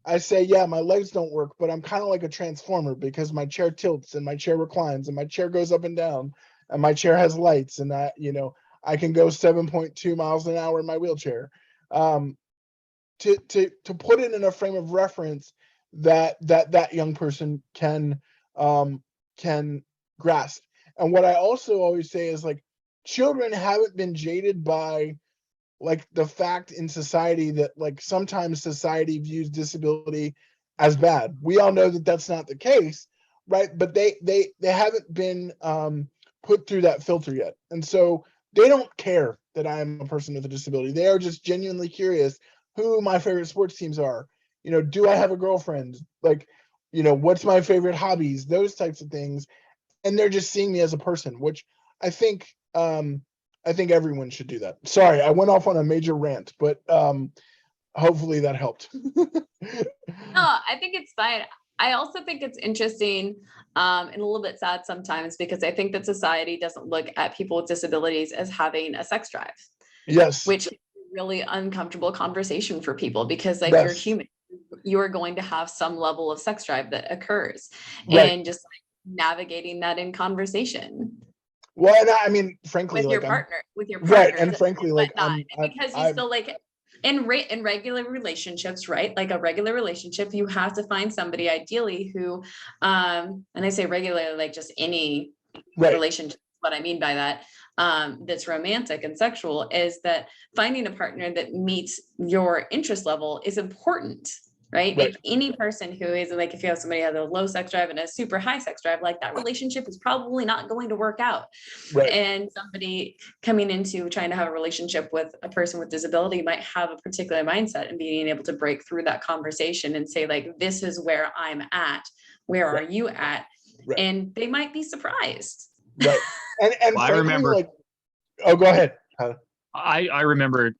I say, yeah, my legs don't work, but I'm kind of like a transformer, because my chair tilts and my chair reclines and my chair goes up and down and my chair has lights, and I can go 7.2 miles an hour in my wheelchair. To put it in a frame of reference that young person can grasp. And what I also always say is, like, children haven't been jaded by like the fact in society that like sometimes society views disability as bad. We all know that that's not the case, right? But they haven't been put through that filter yet. And so they don't care that I'm a person with a disability. They are just genuinely curious who my favorite sports teams are. Do I have a girlfriend? Like, what's my favorite hobbies, those types of things. And they're just seeing me as a person, which I think everyone should do that. Sorry, I went off on a major rant, but hopefully that helped. No, I think it's fine. I also think it's interesting and a little bit sad sometimes because I think that society doesn't look at people with disabilities as having a sex drive. Yes. Which is a really uncomfortable conversation for people because like you're human, you're going to have some level of sex drive that occurs, and just like navigating that in conversation. Well, and I mean, frankly, with like your partner, right, and frankly, like because you still like in regular relationships, right? Like a regular relationship, you have to find somebody ideally who, and I say regular, like just any relationship. What I mean by that, that's romantic and sexual, is that finding a partner that meets your interest level is important. Right? Like any person who is like, if you have somebody who has a low sex drive and a super high sex drive, like that relationship is probably not going to work out. And somebody coming into trying to have a relationship with a person with disability might have a particular mindset, and being able to break through that conversation and say like, this is where I'm at. Where are you at? And they might be surprised. Right. And well, frankly, I remember, like, oh, go ahead. I remember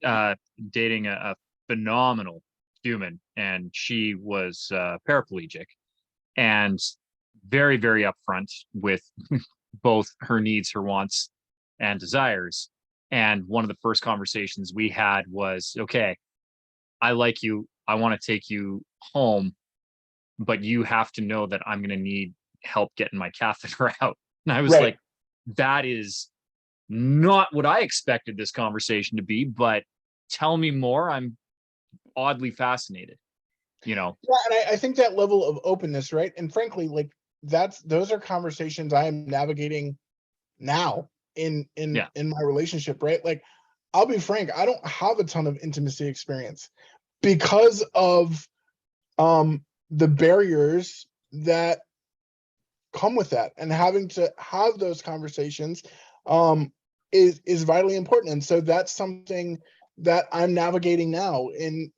dating a phenomenal human, and she was paraplegic and very, very upfront with both her needs, her wants, and desires. And one of the first conversations we had was, okay, I like you, I want to take you home, but you have to know that I'm going to need help getting my catheter out. And I was like, that is not what I expected this conversation to be, but tell me more. I'm oddly fascinated, Yeah, and I think that level of openness, right? And frankly, like those are conversations I am navigating now in my relationship, right? Like, I'll be frank, I don't have a ton of intimacy experience because of the barriers that come with that, and having to have those conversations is vitally important. And so that's something that I'm navigating now in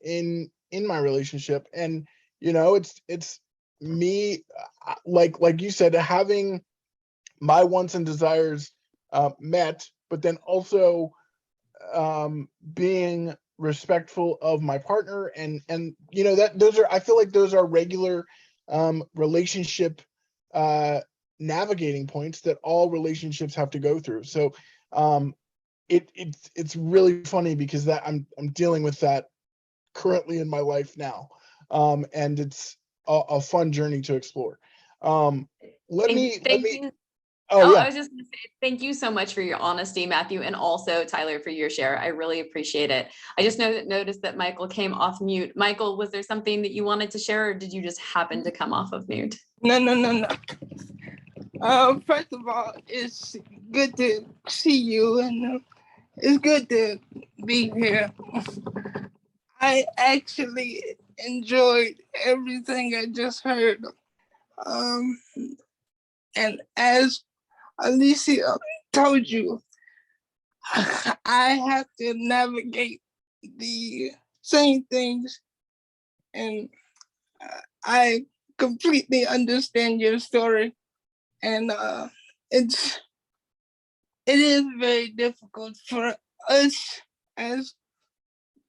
my relationship. And it's me, like you said, having my wants and desires met, but then also being respectful of my partner, and I feel like those are regular relationship navigating points that all relationships have to go through. So it's really funny because that I'm dealing with that currently in my life now, and it's a fun journey to explore. Let me. I was just going to say thank you so much for your honesty, Matthew, and also Tyler for your share. I really appreciate it. I just noticed that Michael came off mute. Michael, was there something that you wanted to share, or did you just happen to come off of mute? No. First of all, it's good to see you, and it's good to be here. I actually enjoyed everything I just heard. And as Alicia told you, I have to navigate the same things, and I completely understand your story. And it is very difficult for us as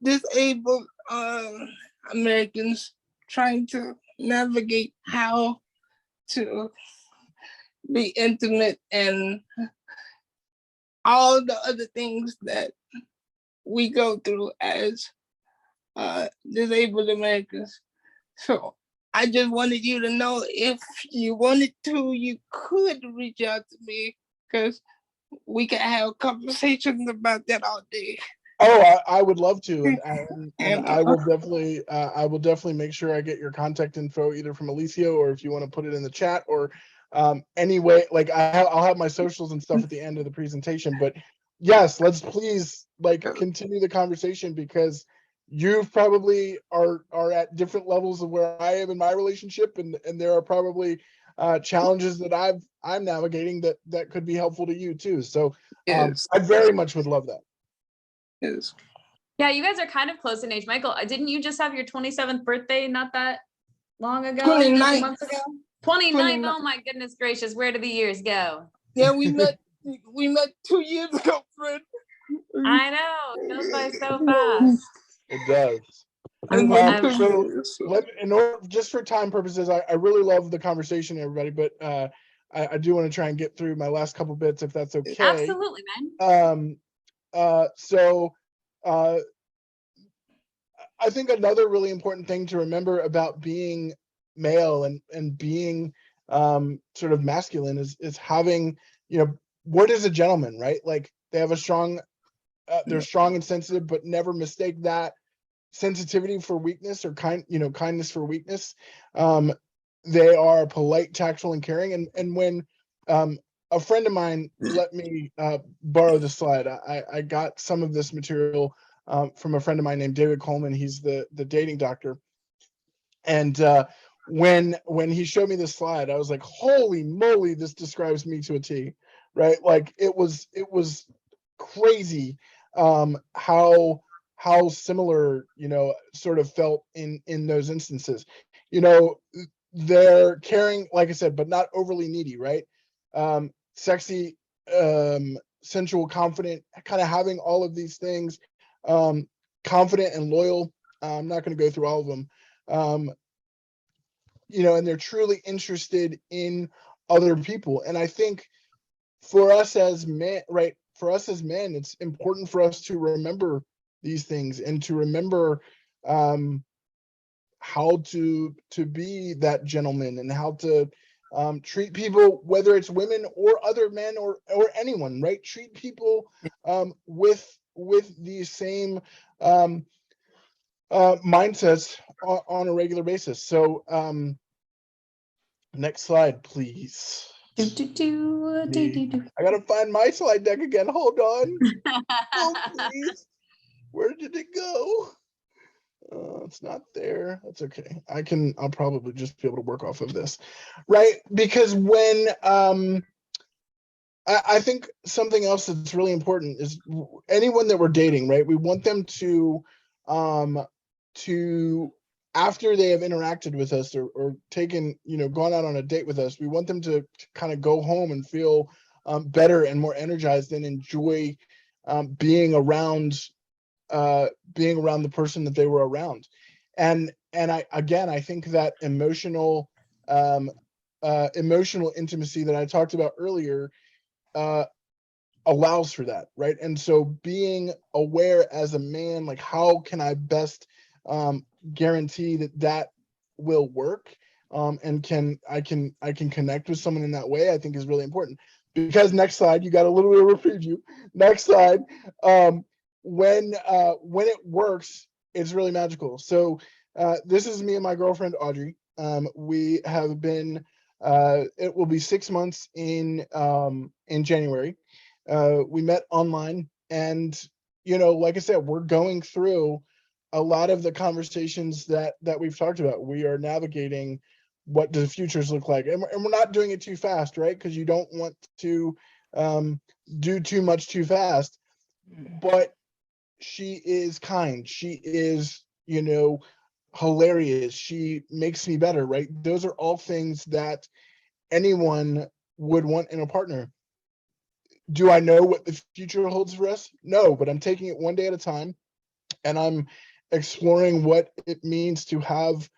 disabled Americans trying to navigate how to be intimate and all the other things that we go through as disabled Americans. So I just wanted you to know, if you wanted to, you could reach out to me, because we can have conversations about that all day. Oh, I would love to, and I will definitely make sure I get your contact info either from Alicia, or if you want to put it in the chat, or anyway, like I'll have my socials and stuff at the end of the presentation. But yes, let's please continue the conversation, because you probably are at different levels of where I am in my relationship, and there are probably challenges that I'm navigating that could be helpful to you too. So I very much would love that. Yeah, you guys are kind of close in age. Michael, didn't you just have your 27th birthday not that long ago? 29th. 2 months ago? 29th. 29th. Oh my goodness gracious. Where do the years go? Yeah, we met 2 years ago, friend. I know. It goes by so fast. It does. And I'm- then 2 so years. in order, just for time purposes, I really love the conversation, everybody, but I do want to try and get through my last couple bits if that's okay. Absolutely, man. So I think another really important thing to remember about being male and being sort of masculine is having, what is a gentleman, right? Like they have a strong, they're strong and sensitive, but never mistake that sensitivity for weakness or kindness for weakness. They are polite, tactful, and caring. And when a friend of mine let me borrow the slide, I got some of this material from a friend of mine named David Coleman. He's the dating doctor. And when he showed me this slide, I was like, holy moly, this describes me to a T, right? Like it was crazy how similar, sort of felt in those instances. They're caring, like I said, but not overly needy, right? Sexy, sensual, confident, kind of having all of these things, confident and loyal. I'm not going to go through all of them. And they're truly interested in other people. And I think for us as men, right, it's important for us to remember these things and to remember how to be that gentleman and how to treat people, whether it's women or other men or anyone, right? Treat people with these same mindsets on a regular basis. So next slide, please. I gotta find my slide deck again. Hold on. Oh, please. Where did it go? It's not there. That's okay. I'll probably just be able to work off of this, right? Because when I think something else that's really important is anyone that we're dating, right? We want them to after they have interacted with us or taken, gone out on a date with us, we want them to kind of go home and feel better and more energized and enjoy being around the person that they were around. And I think that emotional intimacy that I talked about earlier allows for that, right? And so being aware as a man, like how can I best guarantee that will work, and I can connect with someone in that way, I think is really important. Because next slide, you got a little bit of a preview. Next slide. When it works, it's really magical. So this is me and my girlfriend Audrey. We have been it will be 6 months in January. We met online, and like I said, we're going through a lot of the conversations that we've talked about. We are navigating what do the futures look like, and we're not doing it too fast, right? Because you don't want to do too much too fast. But she is kind. She is, hilarious. She makes me better, right? Those are all things that anyone would want in a partner. Do I know what the future holds for us? No, but I'm taking it one day at a time, and I'm exploring what it means to have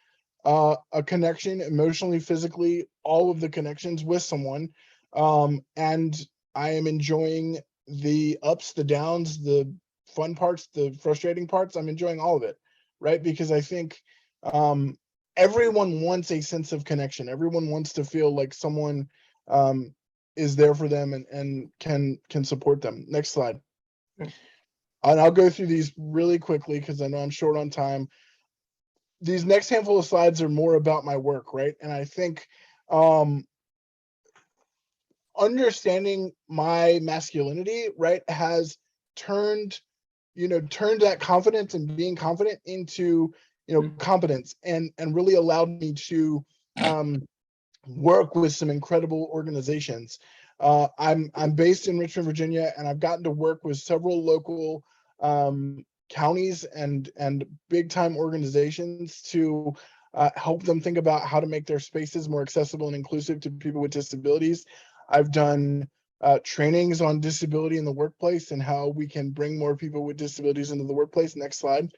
a connection emotionally, physically, all of the connections with someone. And I am enjoying the ups, the downs, the fun parts, the frustrating parts. I'm enjoying all of it, right? Because I think everyone wants a sense of connection. Everyone wants to feel like someone is there for them and can support them. Next slide. And I'll go through these really quickly because I know I'm short on time. These next handful of slides are more about my work, right? And I think understanding my masculinity, right, has turned that confidence and being confident into, competence, and really allowed me to work with some incredible organizations. I'm based in Richmond, Virginia, and I've gotten to work with several local counties and big time organizations to help them think about how to make their spaces more accessible and inclusive to people with disabilities. I've done trainings on disability in the workplace and how we can bring more people with disabilities into the workplace. Next slide.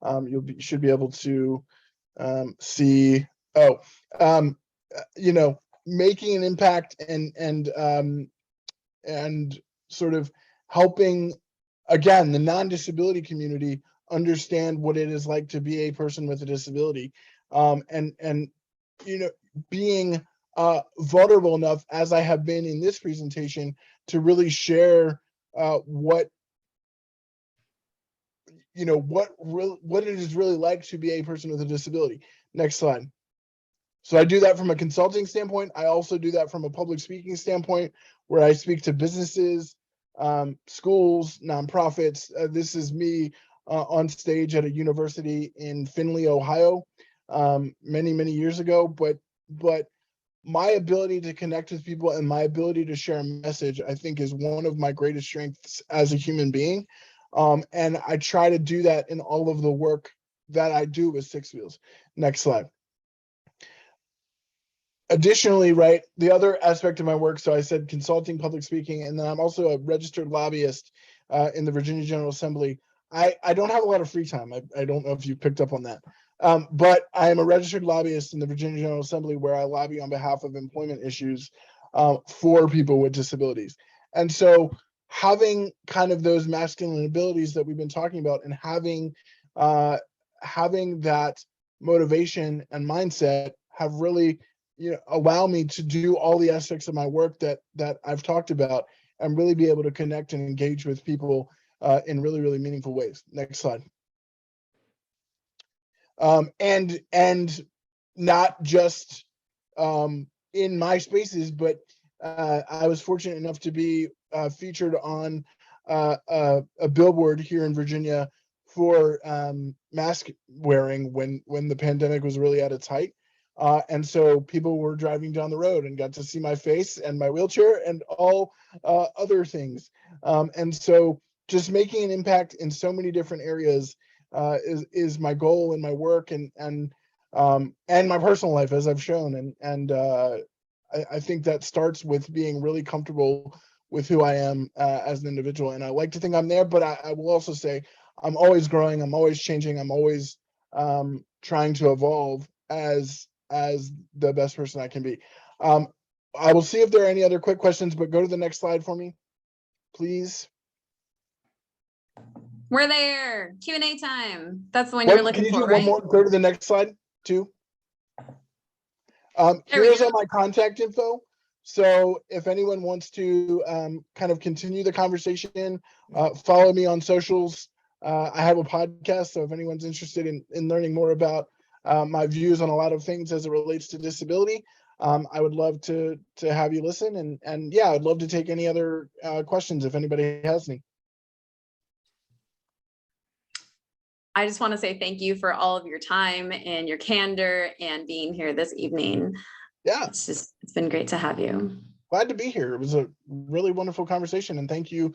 You should be able to see, making an impact and sort of helping, again, the non-disability community understand what it is like to be a person with a disability, and being vulnerable enough, as I have been in this presentation, to really share what it is really like to be a person with a disability. Next slide. So I do that from a consulting standpoint. I also do that from a public speaking standpoint, where I speak to businesses, schools, nonprofits. This is me on stage at a university in Findlay, Ohio, many, many years ago. But my ability to connect with people and my ability to share a message, I think, is one of my greatest strengths as a human being. And I try to do that in all of the work that I do with Six Wheels. Next slide. Additionally, right, the other aspect of my work, so I said consulting, public speaking, and then I'm also a registered lobbyist in the Virginia General Assembly. I don't have a lot of free time. I don't know if you picked up on that. But I am a registered lobbyist in the Virginia General Assembly, where I lobby on behalf of employment issues for people with disabilities. And so having kind of those masculine abilities that we've been talking about, and having that motivation and mindset have really allow me to do all the aspects of my work that I've talked about, and really be able to connect and engage with people in really, really meaningful ways. Next slide. And not just in my spaces, but I was fortunate enough to be featured on a billboard here in Virginia for mask wearing when the pandemic was really at its height. And so people were driving down the road and got to see my face and my wheelchair and all other things. And so just making an impact in so many different areas is my goal in my work and my personal life, as I've shown. And I think that starts with being really comfortable with who I am as an individual. And I like to think I'm there, but I will also say I'm always growing, I'm always changing, I'm always trying to evolve as the best person I can be. I will see if there are any other quick questions, but go to the next slide for me, please. We're there. Q&A time. That's the one you were looking for, Can you do right? one more? Go to the next slide, too. Here's all my contact info. So if anyone wants to kind of continue the conversation, follow me on socials. I have a podcast, so if anyone's interested in learning more about my views on a lot of things as it relates to disability, I would love to have you listen. And yeah, I'd love to take any other questions if anybody has any. I just want to say thank you for all of your time and your candor and being here this evening. Yeah, it's been great to have you. Glad to be here. It was a really wonderful conversation, and thank you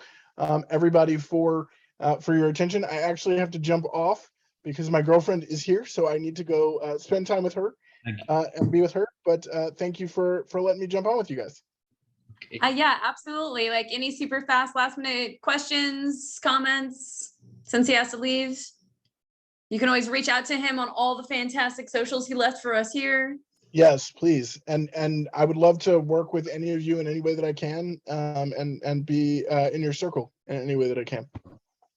everybody for your attention. I actually have to jump off because my girlfriend is here, so I need to go spend time with her and be with her. But thank you for letting me jump on with you guys. Yeah, absolutely. Like any super fast last minute questions, comments, since he has to leave, you can always reach out to him on all the fantastic socials he left for us here. Yes, please. And I would love to work with any of you in any way that I can, and be in your circle in any way that I can.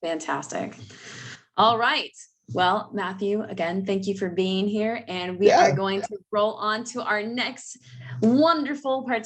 Fantastic. All right. Well, Matthew, again, thank you for being here. And we are going to roll on to our next wonderful participant.